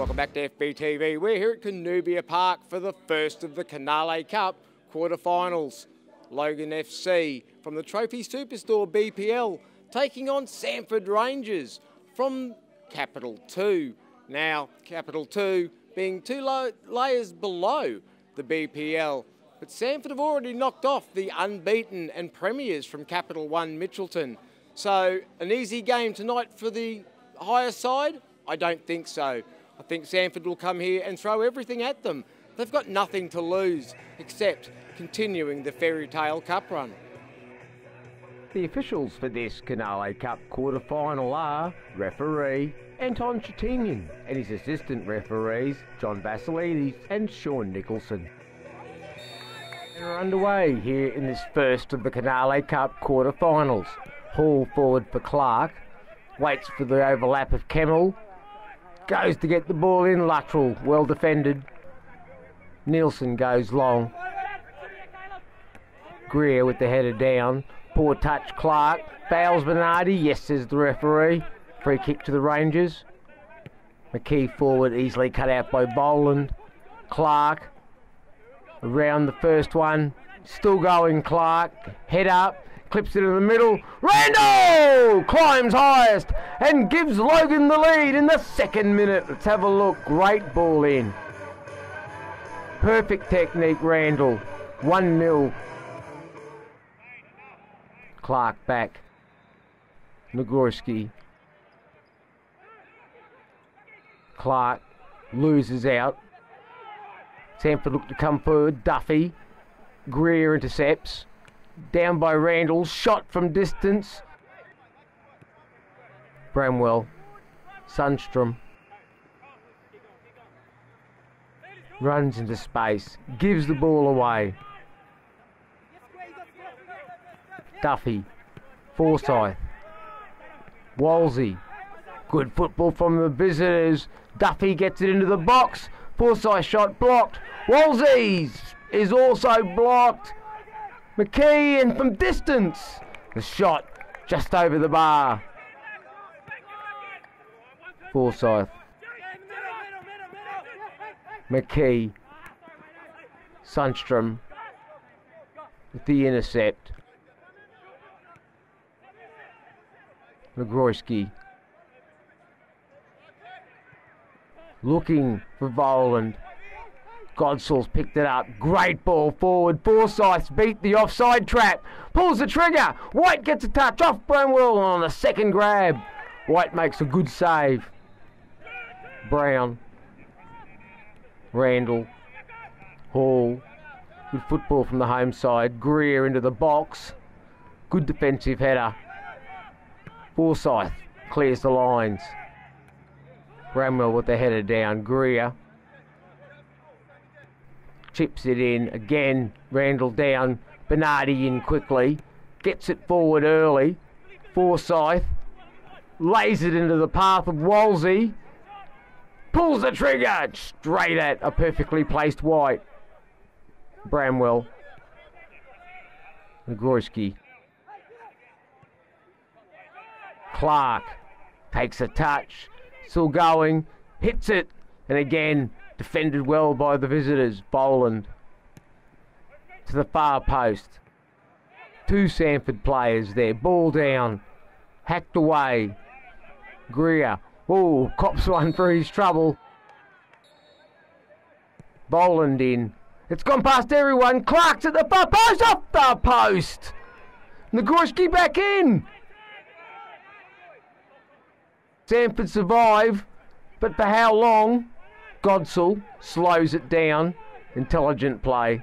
Welcome back to FBTV. We're here at Canubia Park for the first of the Canale Cup quarterfinals. Logan FC from the Trophy Superstore BPL taking on Samford Rangers from Capital 2. Now, Capital 2 being two layers below the BPL. But Samford have already knocked off the unbeaten and premiers from Capital 1 Mitchelton. So, an easy game tonight for the higher side? I don't think so. I think Samford will come here and throw everything at them. They've got nothing to lose except continuing the fairy tale cup run. The officials for this Canale Cup quarter-final are referee Anton Chatinian and his assistant referees John Vassilides and Sean Nicholson. We're underway here in this first of the Canale Cup quarter-finals. Hall forward for Clark, waits for the overlap of Kemmel, goes to get the ball in lateral, well defended. Nielsen goes long. Greer with the header down, poor touch Clark, fouls Bernardi, yes says the referee. Free kick to the Rangers. McKee forward, easily cut out by Boland. Clark around the first one, still going Clark, head up, clips it in the middle. Randall climbs highest and gives Logan the lead in the second minute. Let's have a look. Great ball in. Perfect technique, Randall. 1-0. Clark back. Nagorski. Clark loses out. Samford look to come forward. Duffy. Greer intercepts. Down by Randall, shot from distance. Bramwell, Sundstrom runs into space, gives the ball away. Duffy, Forsyth, Wolsey, good football from the visitors. Duffy gets it into the box. Forsyth shot blocked. Wolsey is also blocked. McKee, and from distance, the shot just over the bar. Forsyth. McKee. Sundstrom with the intercept. Nagorski. Looking for Voland. Godsall's picked it up. Great ball forward. Forsyth's beat the offside trap. Pulls the trigger. White gets a touch off Bramwell on the second grab. White makes a good save. Brown. Randall. Hall. Good football from the home side. Greer into the box. Good defensive header. Forsyth clears the lines. Bramwell with the header down. Greer chips it in again. Randall down. Bernardi in quickly. Gets it forward early. Forsyth lays it into the path of Wolsey. Pulls the trigger straight at a perfectly placed White. Bramwell. Nagorski. Clark takes a touch. Still going. Hits it. And again, defended well by the visitors. Boland to the far post. Two Samford players there. Ball down. Hacked away. Greer. Oh, cops one for his trouble. Boland in. It's gone past everyone. Clark's at the far post. Off the post. Nagorski back in. Samford survive. But for how long? Godsall slows it down. Intelligent play.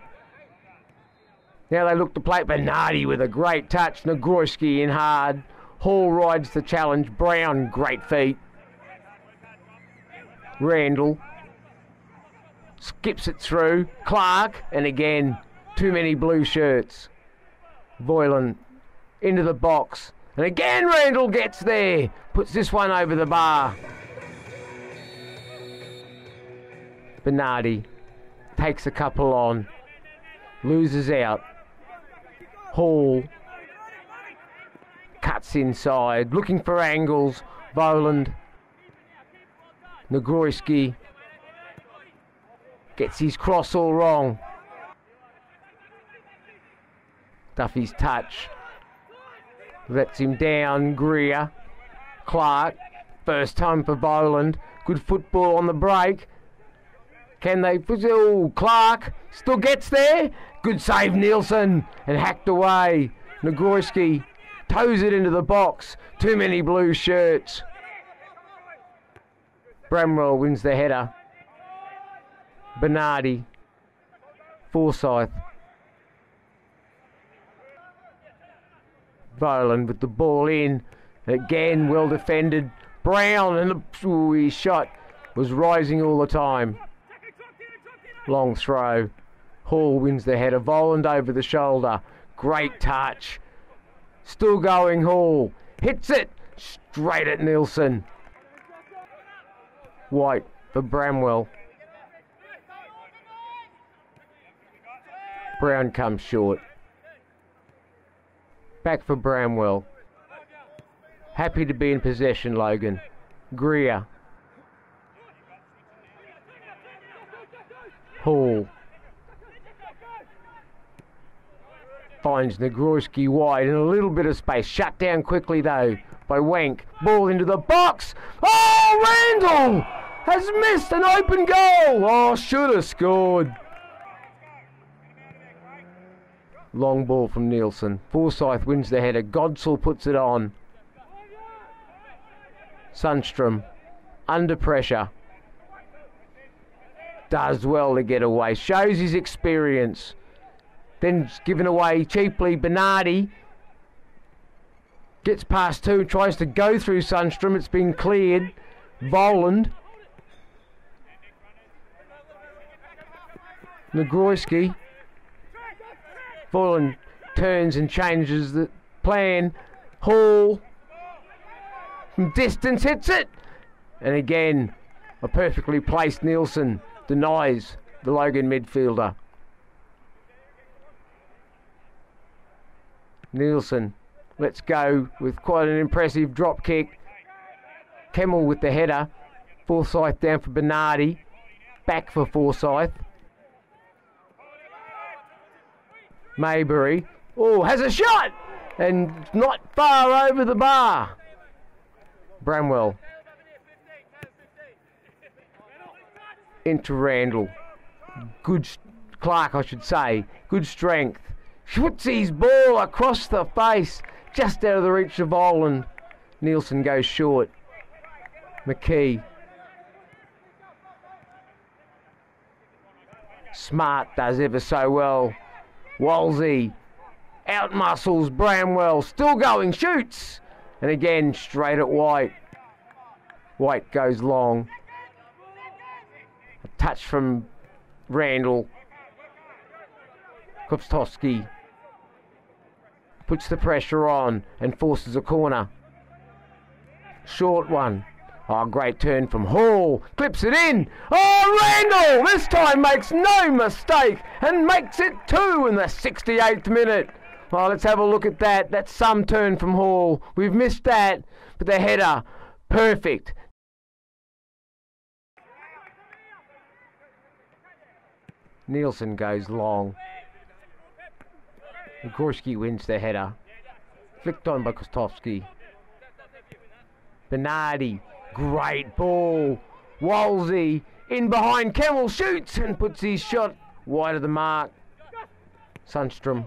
Now they look to play Bernardi with a great touch. Nagorski in hard. Hall rides the challenge. Brown, great feet. Randall skips it through. Clark, and again, too many blue shirts. Voiland into the box. And again Randall gets there. Puts this one over the bar. Bernardi takes a couple on, loses out. Hall cuts inside, looking for angles. Voiland. Nagorski Gets his cross all wrong. Duffy's touch. Lets him down. Greer. Clark. First time for Boland. Good football on the break. Can they... Oh, Clark still gets there. Good save, Nielsen. And hacked away. Nagroyski toes it into the box. Too many blue shirts. Bramwell wins the header. Bernardi. Forsyth. Boland with the ball in. Again, well defended. Brown, and his shot was rising all the time. Long throw. Hall wins the header. Voland over the shoulder. Great touch. Still going, Hall. Hits it straight at Nielsen. White for Bramwell. Brown comes short. Back for Bramwell. Happy to be in possession, Logan. Greer. Hall. Finds Nagroyski wide in a little bit of space. Shut down quickly though by Wank. Ball into the box. Oh, Randall has missed an open goal. Oh, should have scored. Long ball from Nielsen. Forsyth wins the header. Godsall puts it on. Sundstrom under pressure. Does well to get away. Shows his experience. Then given away cheaply. Bernardi gets past two. Tries to go through Sundstrom. It's been cleared. Voland. Nagroyski. Voland turns and changes the plan. Hall from distance hits it. And again, a perfectly placed Nielsen denies the Logan midfielder. Nielsen lets go with quite an impressive drop kick. Kemmel with the header. Forsyth down for Bernardi. Back for Forsyth. Maybury. Oh, has a shot! And not far over the bar. Bramwell. Into Randall. Good, Clark I should say. Good strength. Puts his ball across the face. Just out of the reach of Voland. Nielsen goes short. McKee. Smart does ever so well. Wolsey outmuscles Bramwell, still going, shoots, and again straight at White. White goes long. A touch from Randall. Kopstowski puts the pressure on and forces a corner. Short one. Oh, great turn from Hall. Clips it in. Oh, Randall this time makes no mistake and makes it 2 in the 68th minute. Well, let's have a look at that. That's some turn from Hall. We've missed that, but the header, perfect. Nielsen goes long. Gorski wins the header. Flicked on by Kostovski. Bernardi. Great ball. Wolsey in behind. Kemmel shoots and puts his shot wide of the mark. Sundstrom.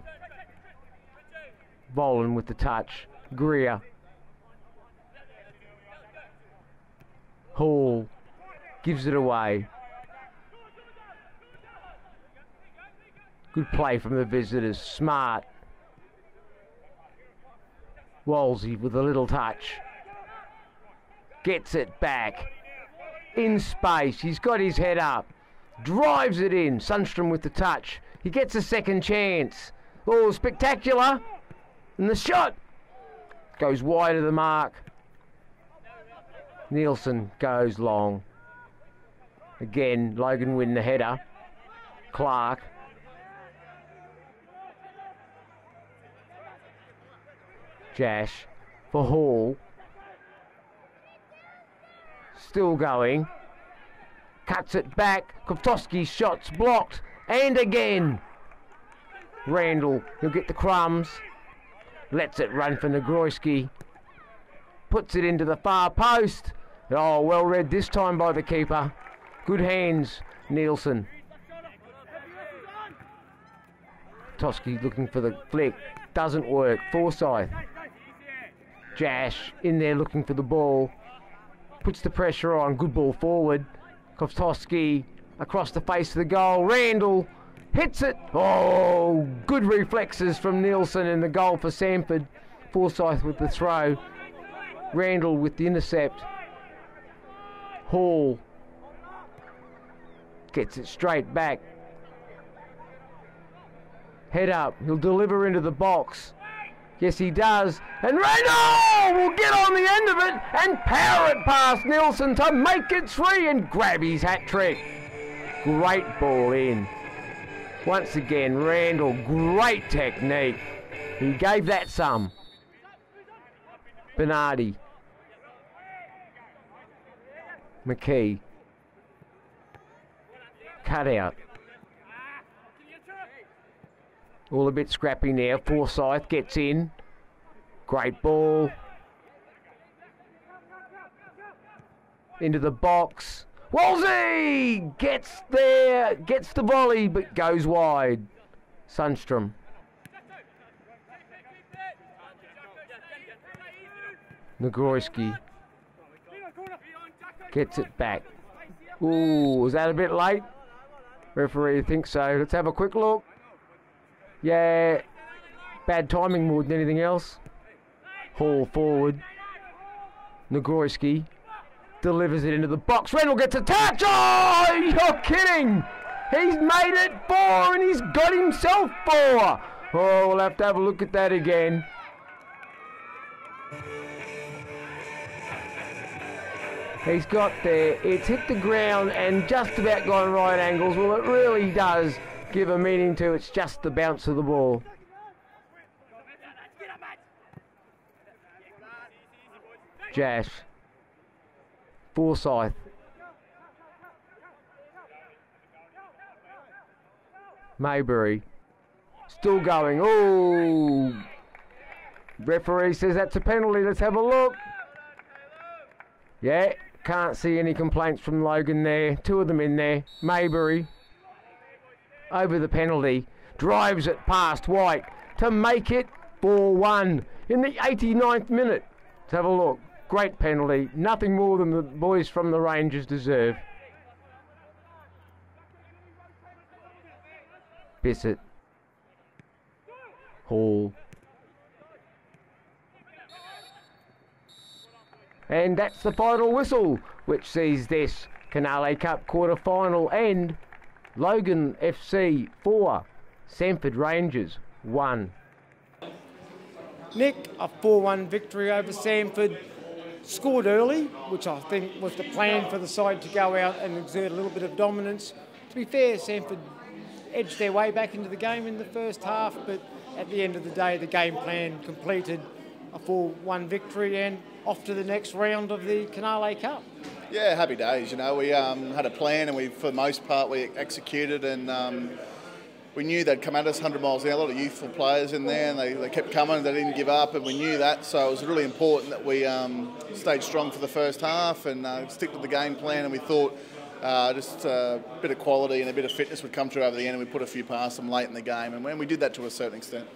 Voland with the touch. Greer. Hall gives it away. Good play from the visitors. Smart. Wolsey with a little touch. Gets it back. In space. He's got his head up. Drives it in. Sundstrom with the touch. He gets a second chance. Oh, spectacular. And the shot goes wide of the mark. Nielsen goes long. Again, Logan win the header. Clark. Jash for Hall. Still going. cuts it back. Kovtovski's shot's blocked, and again. Randall, he'll get the crumbs. Lets it run for Negroyski. Puts it into the far post. Oh, well read this time by the keeper. Good hands, Nielsen. Toski looking for the flick. Doesn't work. Forsyth. Jash in there looking for the ball. Puts the pressure on. Good ball forward. Kovtovski across the face of the goal. Randall hits it. Oh, good reflexes from Nielsen in the goal for Samford. Forsyth with the throw. Randall with the intercept. Hall gets it straight back. Head up. He'll deliver into the box. Yes, he does. And Randall will get on the end of it and power it past Nielsen to make it 3 and grab his hat trick. Great ball in. Once again, Randall, great technique. He gave that some. Bernardi. McKee. Cut out. All a bit scrappy now. Forsyth gets in. Great ball. Into the box. Wolsey gets there. Gets the volley but goes wide. Sundstrom. Negroyski. Gets it back. Ooh, was that a bit late? Referee thinks so. Let's have a quick look. Yeah, bad timing more than anything else. Hall forward. Negroyski delivers it into the box. Randall gets a touch. Oh, you're kidding. He's made it 4 and he's got himself 4. Oh, we'll have to have a look at that again. He's got there. It's hit the ground and just about gone right angles. Well, it really does give a meaning to it's just the bounce of the ball. Jash. Forsyth. Maybury. Still going. Oh! Referee says that's a penalty. Let's have a look. Yeah, can't see any complaints from Logan there. 2 of them in there. Maybury. Over the penalty, drives it past White to make it 4-1 in the 89th minute. Let's have a look. Great penalty. Nothing more than the boys from the Rangers deserve. Bissett. Hall. And that's the final whistle, which sees this Canale Cup quarter-final end. Logan FC 4, Samford Rangers 1. Nick, a 4-1 victory over Samford. Scored early, which I think was the plan for the side to go out and exert a little bit of dominance. To be fair, Samford edged their way back into the game in the first half, but at the end of the day, the game plan completed a 4-1 victory and off to the next round of the Canale Cup. Yeah, happy days. You know, we had a plan and for the most part, we executed and we knew they'd come at us 100 miles an hour. A lot of youthful players in there and they kept coming. They didn't give up and we knew that. So it was really important that we stayed strong for the first half and stick with the game plan. And we thought just a bit of quality and a bit of fitness would come through over the end and we put a few past them late in the game. And we did that to a certain extent.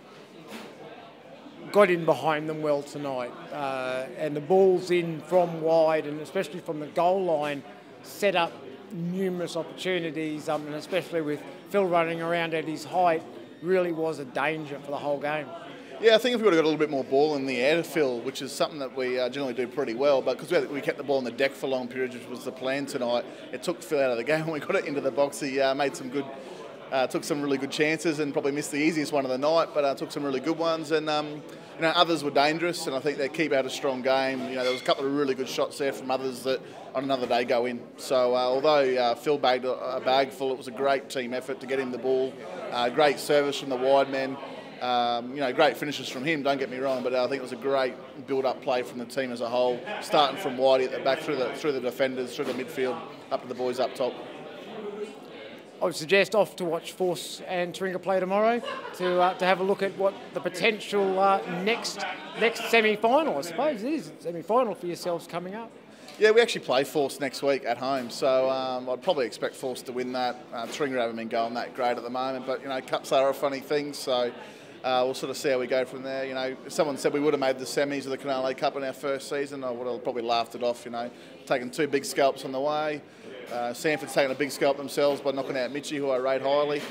Got in behind them well tonight and the balls in from wide and especially from the goal line set up numerous opportunities and especially with Phil running around at his height really was a danger for the whole game. Yeah, I think if we would have got a little bit more ball in the air to Phil, which is something that we generally do pretty well, but because we kept the ball on the deck for long periods, which was the plan tonight, it took Phil out of the game. When we got it into the box, he made some good took some really good chances and probably missed the easiest one of the night, but took some really good ones. And you know, others were dangerous, and I think they keep out a strong game. You know, there was a couple of really good shots there from others that on another day go in. So although Phil bagged a bag full, it was a great team effort to get him the ball. Great service from the wide men. Great finishes from him, don't get me wrong, but I think it was a great build-up play from the team as a whole, starting from Whitey at the back, through the defenders, through the midfield, up to the boys up top. I would suggest off to watch Force and Taringa play tomorrow to have a look at what the potential next semi-final, I suppose it is, semi-final for yourselves coming up. Yeah, we actually play Force next week at home, so I'd probably expect Force to win that. Taringa haven't been going that great at the moment, but cups are a funny thing, so we'll sort of see how we go from there. If someone said we would have made the semis of the Canale Cup in our first season, I would have probably laughed it off. Taking 2 big scalps on the way. Samford's taken a big scalp themselves by knocking out Mitchie, who I rate highly.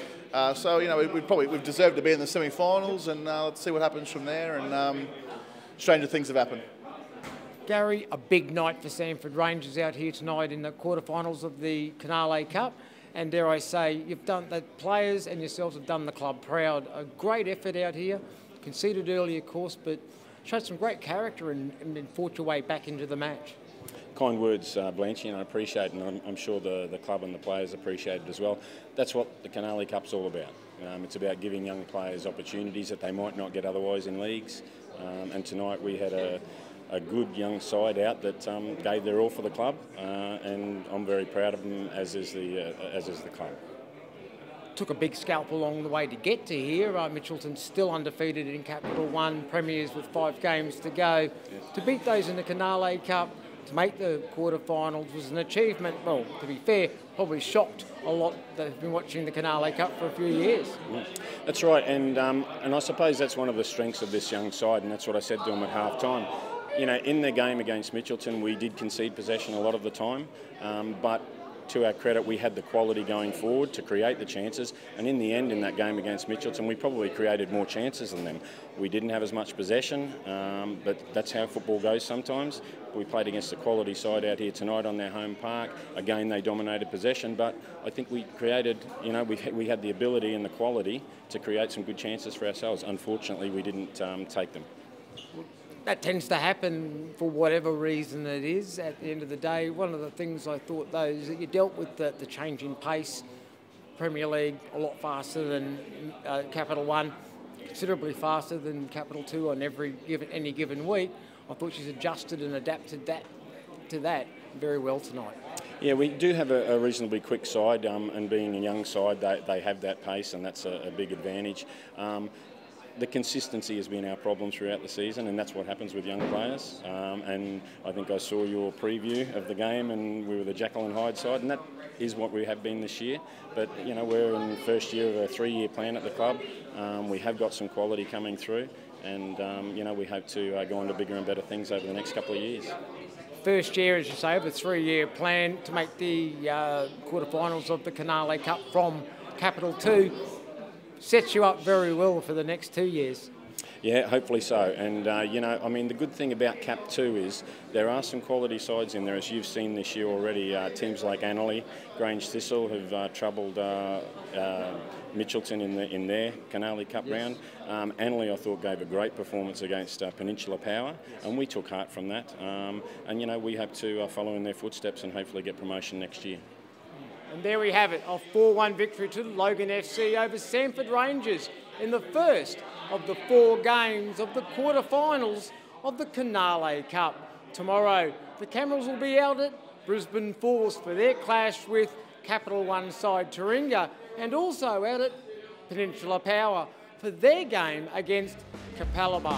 We've deserved to be in the semi-finals, and let's see what happens from there. And stranger things have happened. Gary, a big night for Samford Rangers out here tonight in the quarterfinals of the Canale Cup. And dare I say, the players and yourselves have done the club proud. A great effort out here, conceded early, of course, but showed some great character and fought your way back into the match. Kind words, Blanchy, and I appreciate it, and I'm sure the club and the players appreciate it as well. That's what the Canale Cup's all about. It's about giving young players opportunities that they might not get otherwise in leagues. And tonight we had a good young side out that gave their all for the club, and I'm very proud of them, as is the club. Took a big scalp along the way to get to here. Mitchelton's still undefeated in Capital 1, premiers with 5 games to go. Yes. To beat those in the Canale Cup, to make the quarterfinals was an achievement. Well, to be fair, probably shocked a lot that have been watching the Canale Cup for a few years. That's right, and I suppose that's one of the strengths of this young side, and that's what I said to them at half time. In the game against Mitchelton, we did concede possession a lot of the time, but to our credit, we had the quality going forward to create the chances, and in the end, in that game against Mitchelton, we probably created more chances than them. We didn't have as much possession, but that's how football goes sometimes. We played against a quality side out here tonight on their home park. Again, they dominated possession, but I think we created, we had the ability and the quality to create some good chances for ourselves. Unfortunately, we didn't take them. That tends to happen for whatever reason it is. At the end of the day, one of the things I thought, though, is that you dealt with the change in pace. Premier League a lot faster than Capital 1, considerably faster than Capital 2 on any given week. I thought she's adjusted and adapted to that very well tonight. Yeah, we do have a reasonably quick side, and being a young side, they have that pace, and that's a big advantage. The consistency has been our problem throughout the season, and that's what happens with young players. And I think I saw your preview of the game, and we were the Jekyll and Hyde side, and that is what we have been this year. But we're in the first year of a 3-year plan at the club. We have got some quality coming through, and we hope to go on to bigger and better things over the next couple of years. First year, as you say, of a 3-year plan to make the quarterfinals of the Canale Cup from Capital 2. Sets you up very well for the next 2 years. Yeah, hopefully so. And, the good thing about Cap 2 is there are some quality sides in there, as you've seen this year already. Teams like Canale, Grange Thistle have troubled Mitchelton in their Canale Cup round. Canale, I thought, gave a great performance against Peninsula Power, and we took heart from that. We hope to follow in their footsteps and hopefully get promotion next year. And there we have it, a 4-1 victory to Logan FC over Samford Rangers in the first of the 4 games of the quarterfinals of the Canale Cup. Tomorrow, the cameras will be out at Brisbane Force for their clash with Capital 1 side Taringa, and also out at Peninsula Power for their game against Capalaba.